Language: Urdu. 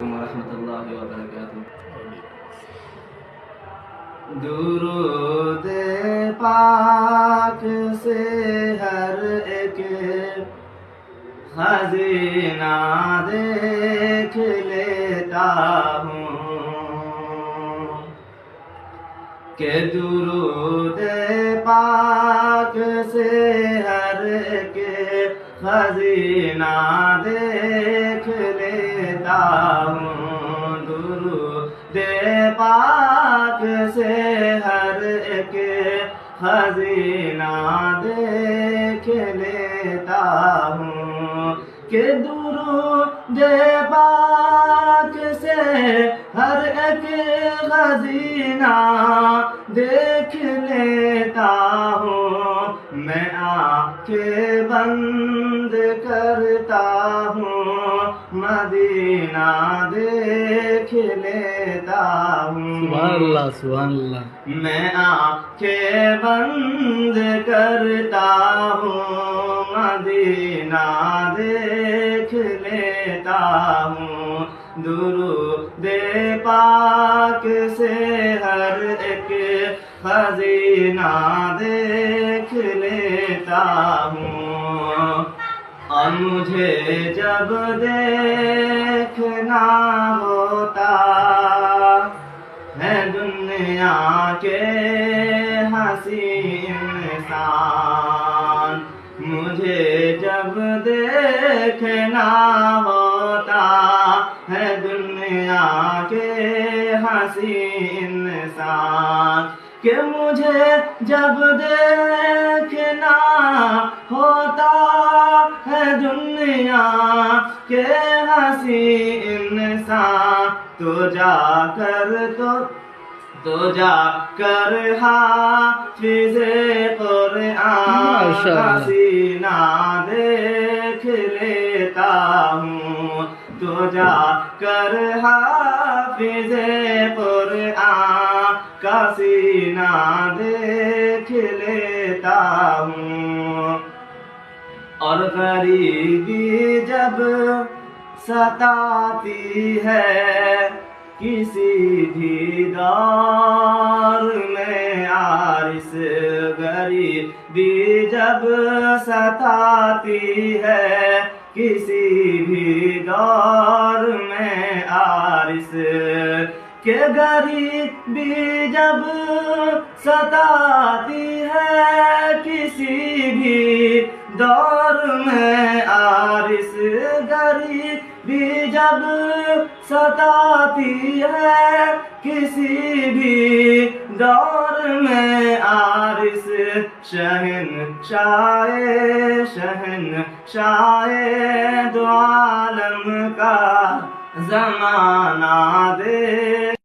ورحمۃ اللہ وبرکاتہ۔ درود پاک سے ہر ایک خزینہ دیکھ لیتا ہوں کہ درود پاک سے ہر ایک خزینہ دیکھ لیتا ہوں۔ درود پاک سے ہر ایک خزینہ دیکھ لیتا ہوں کہ درود پاک سے ہر ایک خزینہ دیکھ لیتا ہوں۔ میں آنکھیں بند کرتا ہوں، مدینہ دیکھ لیتا ہوں۔ سبحان اللہ سبحان اللہ۔ میں آنکھیں بند کرتا ہوں، مدینہ دیکھ لیتا ہوں۔ درود پاک سے ہر ایک خزینہ دیکھ لیتا ہوں۔ اور مجھے جب دیکھنا ہوتا ہے دنیا کے حسین انسان، مجھے جب دیکھنا ہوتا ہے دنیا کے حسین انسان، کہ مجھے جب دیکھنا ہوتا ہے دنیا کے حسین انسان، تو جا کر حافظ قرآن کا سینہ دیکھ لیتا ہوں۔ تو جا کر حافظ قرآن کا سینہ دیکھ لیتا ہوں۔ اور غریبی جب ستاتی ہے کسی بھی دور میں عارض، غریبی جب ستاتی ہے کسی بھی دور میں عارض، کہ غریبی جب ستاتی ہے کسی بھی دور میں عارض، غریبی جب ستاتی ہے کسی بھی دور میں عارض، شہنشاہ دو عالم کا زمانہ دے